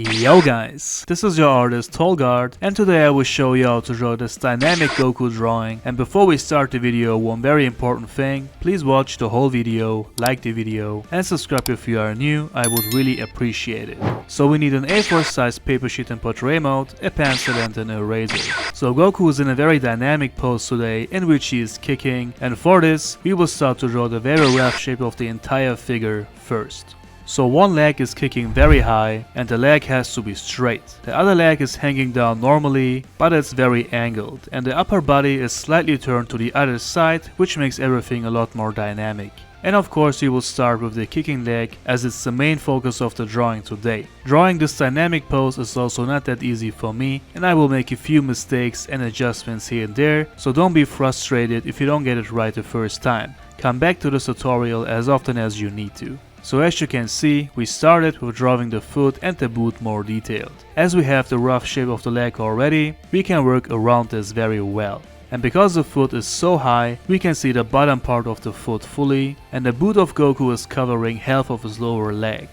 Yo guys, this is your artist Tolg, and today I will show you how to draw this dynamic Goku drawing. And before we start the video, one very important thing, please watch the whole video, like the video, and subscribe if you are new, I would really appreciate it. So we need an A4 size paper sheet in portrait mode, a pencil and an eraser. So Goku is in a very dynamic pose today in which he is kicking, and for this we will start to draw the very rough shape of the entire figure first. So one leg is kicking very high and the leg has to be straight. The other leg is hanging down normally, but it's very angled, and the upper body is slightly turned to the other side, which makes everything a lot more dynamic. And of course we will start with the kicking leg, as it's the main focus of the drawing today. Drawing this dynamic pose is also not that easy for me, and I will make a few mistakes and adjustments here and there, so don't be frustrated if you don't get it right the first time. Come back to this tutorial as often as you need to. So as you can see, we started with drawing the foot and the boot more detailed. As we have the rough shape of the leg already, we can work around this very well. And because the foot is so high, we can see the bottom part of the foot fully, and the boot of Goku is covering half of his lower leg.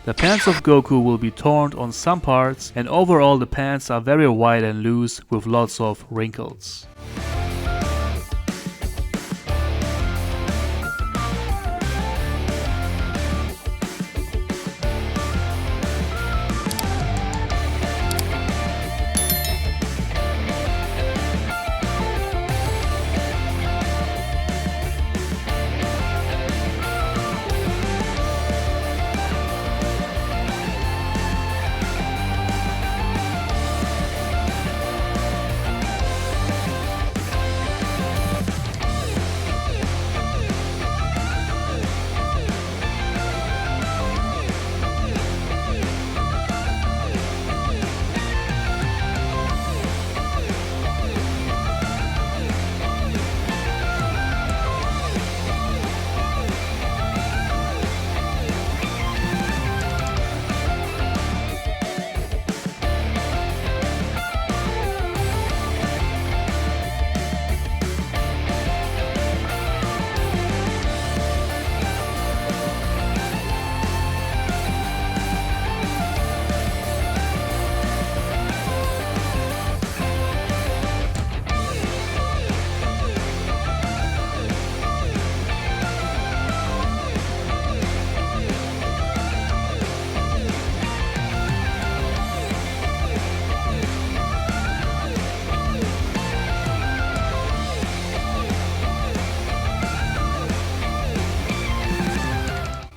The pants of Goku will be torn on some parts, and overall the pants are very wide and loose with lots of wrinkles.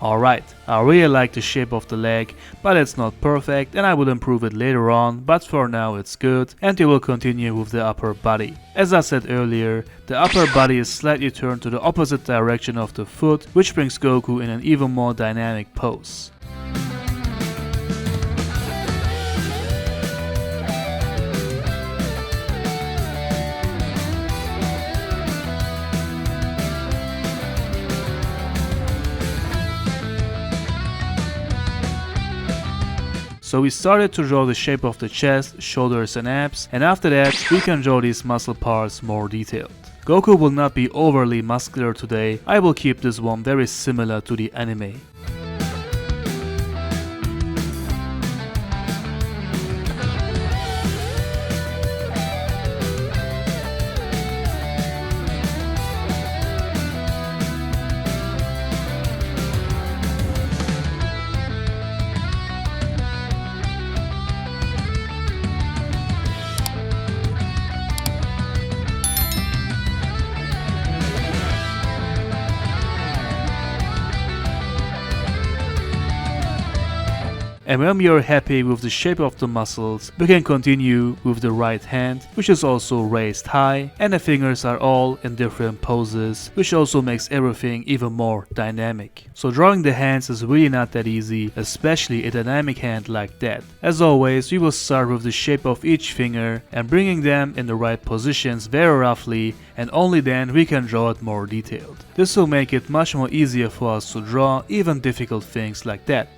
Alright, I really like the shape of the leg, but it's not perfect and I will improve it later on, but for now it's good, and we will continue with the upper body. As I said earlier, the upper body is slightly turned to the opposite direction of the foot, which brings Goku in an even more dynamic pose. So we started to draw the shape of the chest, shoulders and abs, and after that we can draw these muscle parts more detailed. Goku will not be overly muscular today, I will keep this one very similar to the anime. And when we are happy with the shape of the muscles, we can continue with the right hand, which is also raised high, and the fingers are all in different poses, which also makes everything even more dynamic. So drawing the hands is really not that easy, especially a dynamic hand like that. As always, we will start with the shape of each finger and bringing them in the right positions very roughly, and only then we can draw it more detailed. This will make it much more easier for us to draw even difficult things like that.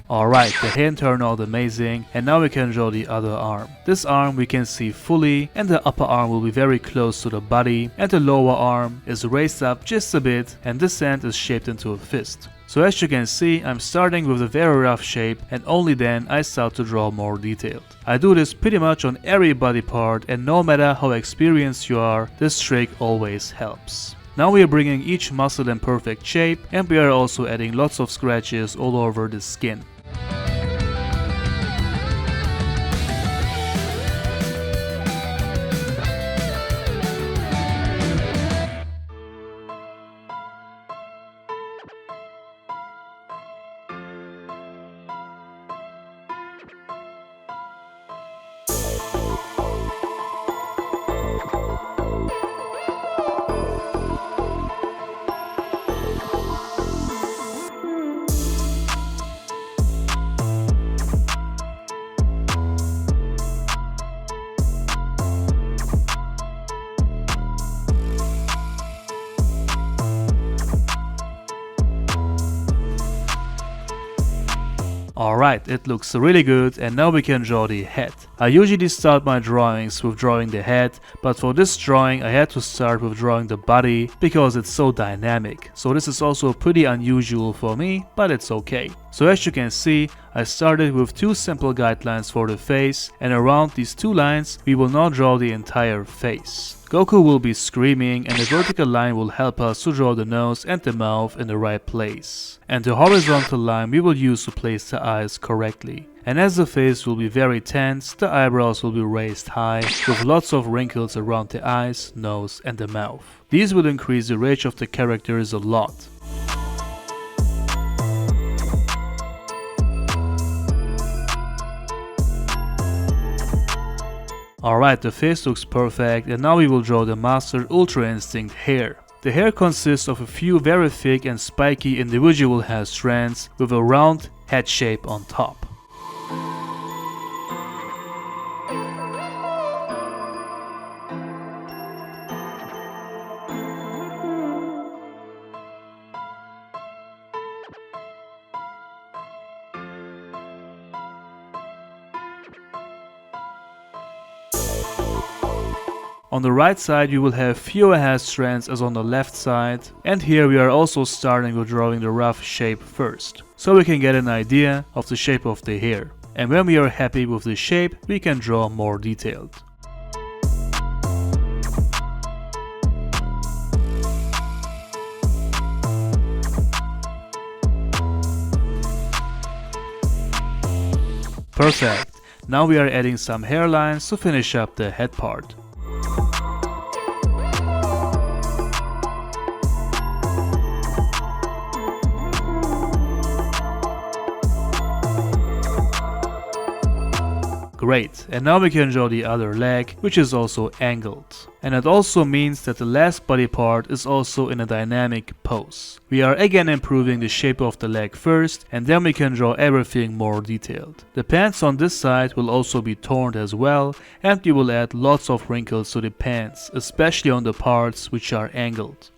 Alright, the hand turned out amazing, and now we can draw the other arm. This arm we can see fully, and the upper arm will be very close to the body, and the lower arm is raised up just a bit, and this hand is shaped into a fist. So as you can see, I'm starting with a very rough shape, and only then I start to draw more detailed. I do this pretty much on every body part, and no matter how experienced you are, this trick always helps. Now we are bringing each muscle in perfect shape, and we are also adding lots of scratches all over the skin. Alright, it looks really good, and now we can draw the head. I usually start my drawings with drawing the head, but for this drawing I had to start with drawing the body because it's so dynamic. So this is also pretty unusual for me, but it's okay. So as you can see, I started with two simple guidelines for the face, and around these two lines we will now draw the entire face. Goku will be screaming, and the vertical line will help us to draw the nose and the mouth in the right place. And the horizontal line we will use to place the eyes correctly. And as the face will be very tense, the eyebrows will be raised high, with lots of wrinkles around the eyes, nose and the mouth. These will increase the range of the characters a lot. Alright, the face looks perfect, and now we will draw the Master Ultra Instinct hair. The hair consists of a few very thick and spiky individual hair strands with a round head shape on top. On the right side you will have fewer hair strands as on the left side, and here we are also starting with drawing the rough shape first, so we can get an idea of the shape of the hair. And when we are happy with the shape, we can draw more detailed. Perfect! Now we are adding some hairlines to finish up the head part. Great, and now we can draw the other leg, which is also angled. And it also means that the last body part is also in a dynamic pose. We are again improving the shape of the leg first, and then we can draw everything more detailed. The pants on this side will also be torn as well, and we will add lots of wrinkles to the pants, especially on the parts which are angled.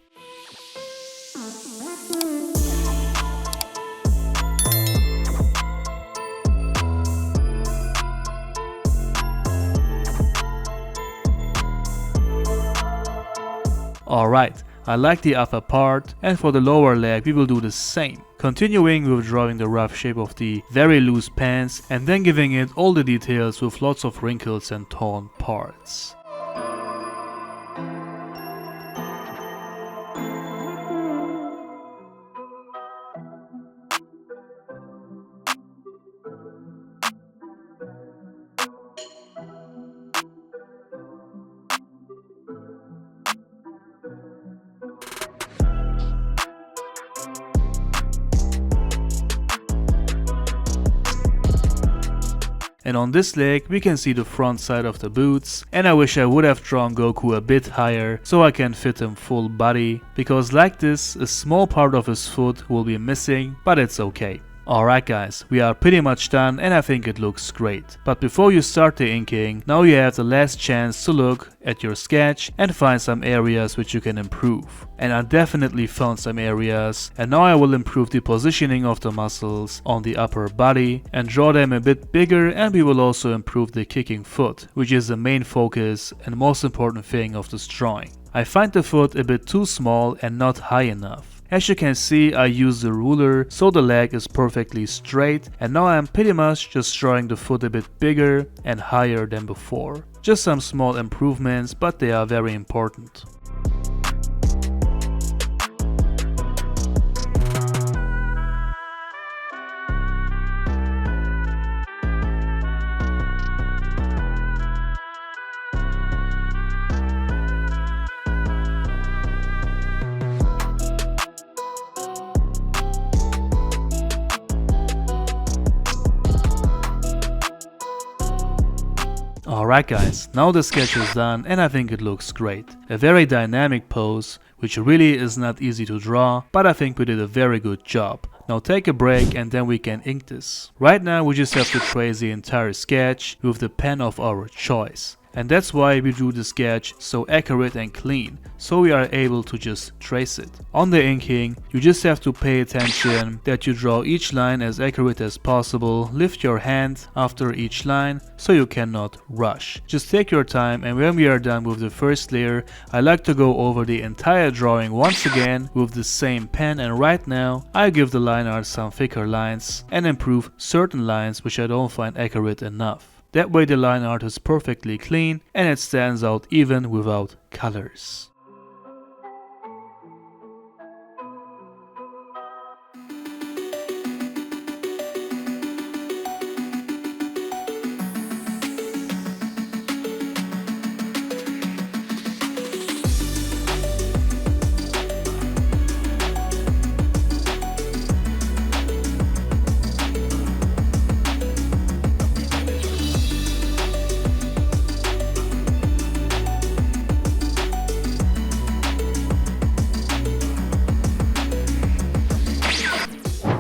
Alright, I like the upper part, and for the lower leg we will do the same. Continuing with drawing the rough shape of the very loose pants, and then giving it all the details with lots of wrinkles and torn parts. And on this leg we can see the front side of the boots, and I wish I would have drawn Goku a bit higher so I can fit him full body, because like this a small part of his foot will be missing, but it's okay. Alright guys, we are pretty much done and I think it looks great. But before you start the inking, now you have the last chance to look at your sketch and find some areas which you can improve. And I definitely found some areas, and now I will improve the positioning of the muscles on the upper body and draw them a bit bigger, and we will also improve the kicking foot, which is the main focus and most important thing of this drawing. I find the foot a bit too small and not high enough. As you can see, I use the ruler so the leg is perfectly straight, and now I am pretty much just drawing the foot a bit bigger and higher than before. Just some small improvements, but they are very important. Alright guys, now the sketch is done and I think it looks great. A very dynamic pose, which really is not easy to draw, but I think we did a very good job. Now take a break and then we can ink this. Right now we just have to trace the entire sketch with the pen of our choice. And that's why we drew the sketch so accurate and clean, so we are able to just trace it. On the inking, you just have to pay attention that you draw each line as accurate as possible, lift your hand after each line so you cannot rush. Just take your time, and when we are done with the first layer, I like to go over the entire drawing once again with the same pen, and right now I give the line art some thicker lines and improve certain lines which I don't find accurate enough. That way the line art is perfectly clean and it stands out even without colors.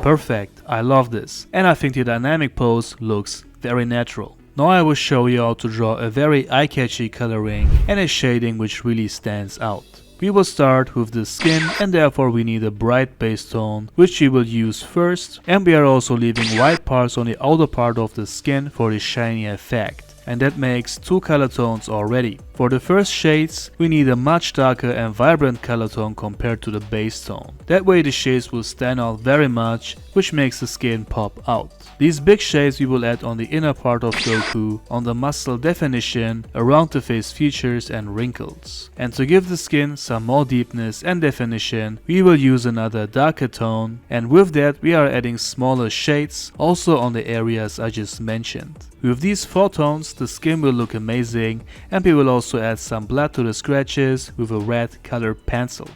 Perfect, I love this, and I think the dynamic pose looks very natural. Now I will show you how to draw a very eye-catchy coloring and a shading which really stands out. We will start with the skin, and therefore we need a bright base tone which we will use first, and we are also leaving white parts on the outer part of the skin for the shiny effect. And that makes 2 color tones already. For the first shades, we need a much darker and vibrant color tone compared to the base tone. That way the shades will stand out very much, which makes the skin pop out. These big shades we will add on the inner part of Goku, on the muscle definition, around the face features and wrinkles. And to give the skin some more deepness and definition, we will use another darker tone, and with that we are adding smaller shades also on the areas I just mentioned. With these 4 tones, the skin will look amazing, and we will also add some blood to the scratches with a red colored pencil.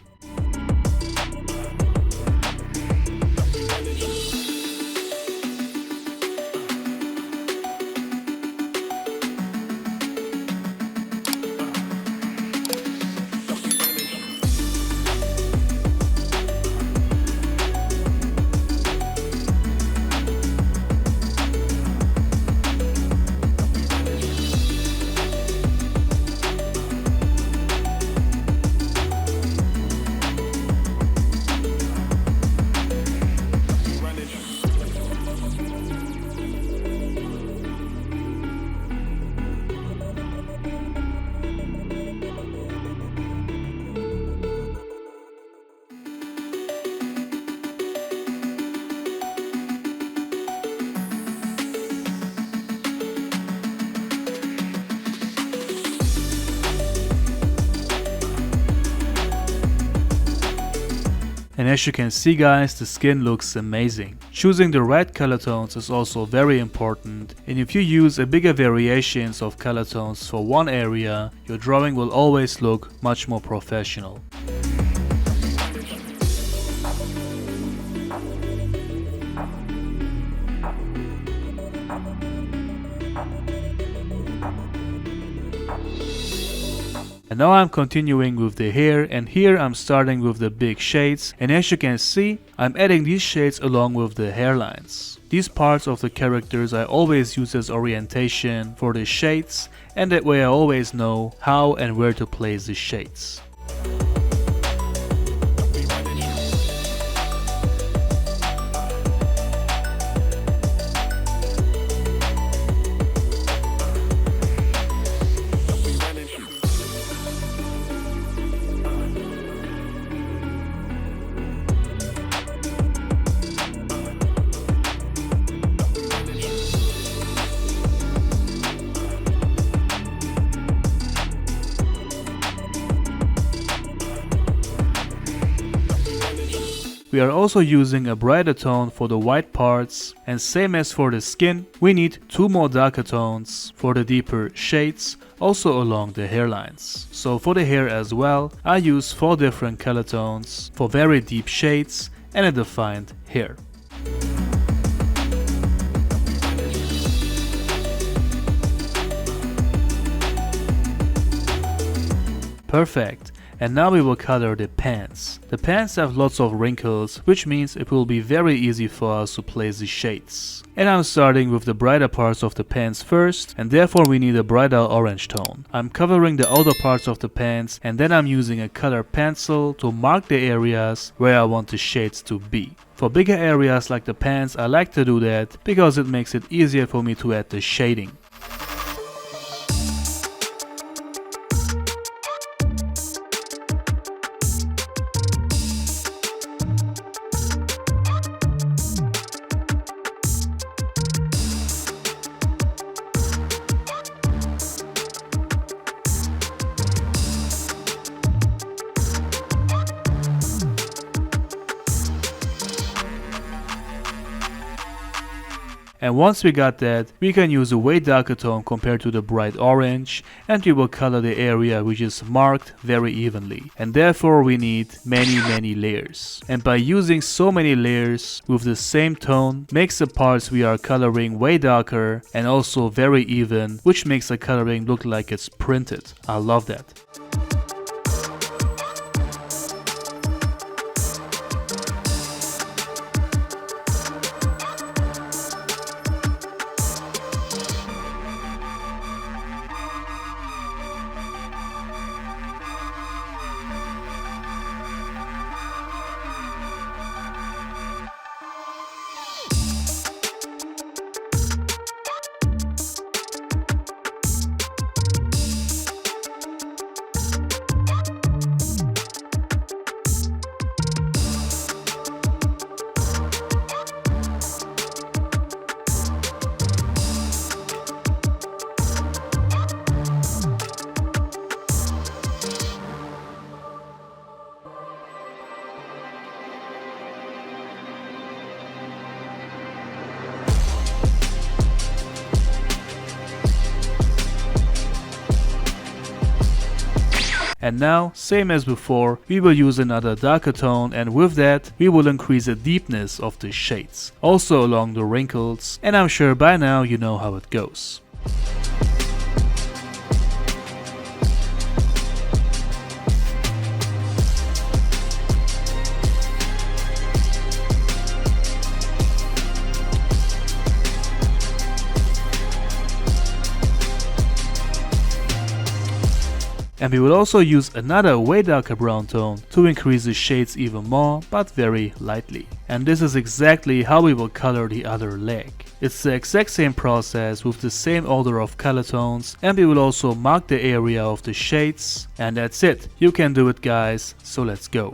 And as you can see guys, the skin looks amazing. Choosing the right color tones is also very important, and if you use a bigger variations of color tones for one area, your drawing will always look much more professional. And now I'm continuing with the hair, and here I'm starting with the big shades, and as you can see, I'm adding these shades along with the hairlines. These parts of the characters I always use as orientation for the shades, and that way I always know how and where to place the shades. We are also using a brighter tone for the white parts, and same as for the skin, we need 2 more darker tones for the deeper shades, also along the hairlines. So for the hair as well, I use 4 different color tones for very deep shades and a defined hair. Perfect. And now we will color the pants. The pants have lots of wrinkles, which means it will be very easy for us to place the shades. And I'm starting with the brighter parts of the pants first, and therefore we need a brighter orange tone. I'm covering the outer parts of the pants, and then I'm using a color pencil to mark the areas where I want the shades to be. For bigger areas like the pants, I like to do that because it makes it easier for me to add the shading. And once we got that, we can use a way darker tone compared to the bright orange, and we will color the area which is marked very evenly. And therefore we need many layers. And by using so many layers with the same tone makes the parts we are coloring way darker and also very even, which makes the coloring look like it's printed. I love that. And now, same as before, we will use another darker tone, and with that we will increase the deepness of the shades, also along the wrinkles, and I'm sure by now you know how it goes. And we will also use another way darker brown tone to increase the shades even more, but very lightly. And this is exactly how we will color the other leg. It's the exact same process with the same order of color tones, and we will also mark the area of the shades. And that's it. You can do it, guys, so let's go.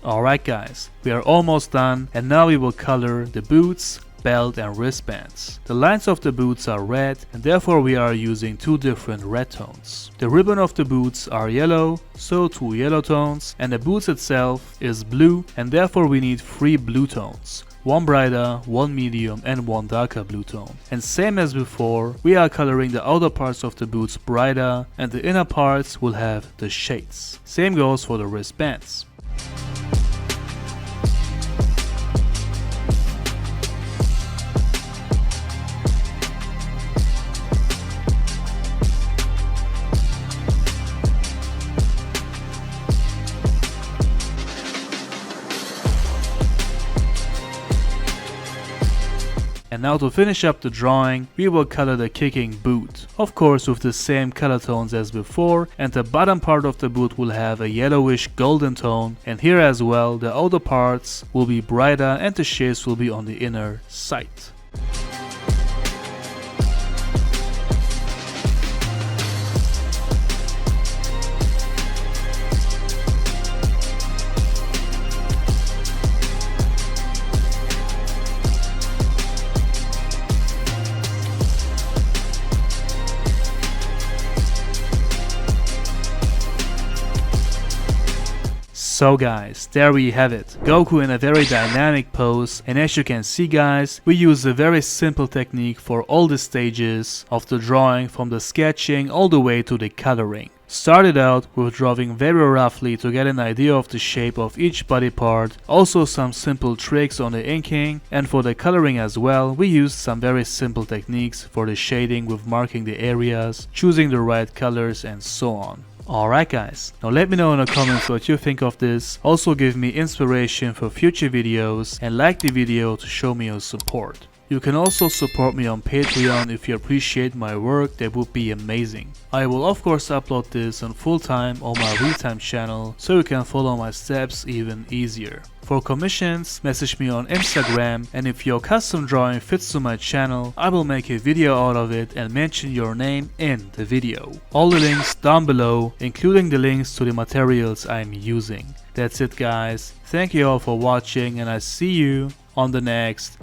Alright guys, we are almost done, and now we will color the boots, belt and wristbands. The lines of the boots are red, and therefore we are using two different red tones. The ribbon of the boots are yellow, so two yellow tones, and the boots itself is blue, and therefore we need three blue tones. One brighter, one medium and one darker blue tone. And same as before, we are coloring the outer parts of the boots brighter, and the inner parts will have the shades. Same goes for the wristbands. And now to finish up the drawing, we will color the kicking boot. Of course with the same color tones as before, and the bottom part of the boot will have a yellowish golden tone, and here as well the outer parts will be brighter and the shades will be on the inner side. So guys, there we have it, Goku in a very dynamic pose, and as you can see guys, we use a very simple technique for all the stages of the drawing, from the sketching all the way to the coloring. Started out with drawing very roughly to get an idea of the shape of each body part, also some simple tricks on the inking, and for the coloring as well, we used some very simple techniques for the shading with marking the areas, choosing the right colors and so on. Alright guys, now let me know in the comments what you think of this, also give me inspiration for future videos and like the video to show me your support. You can also support me on Patreon if you appreciate my work, that would be amazing. I will of course upload this on full time on my real-time channel, so you can follow my steps even easier. For commissions, message me on Instagram, and if your custom drawing fits to my channel, I will make a video out of it and mention your name in the video. All the links down below, including the links to the materials I'm using. That's it guys, thank you all for watching and I see you on the next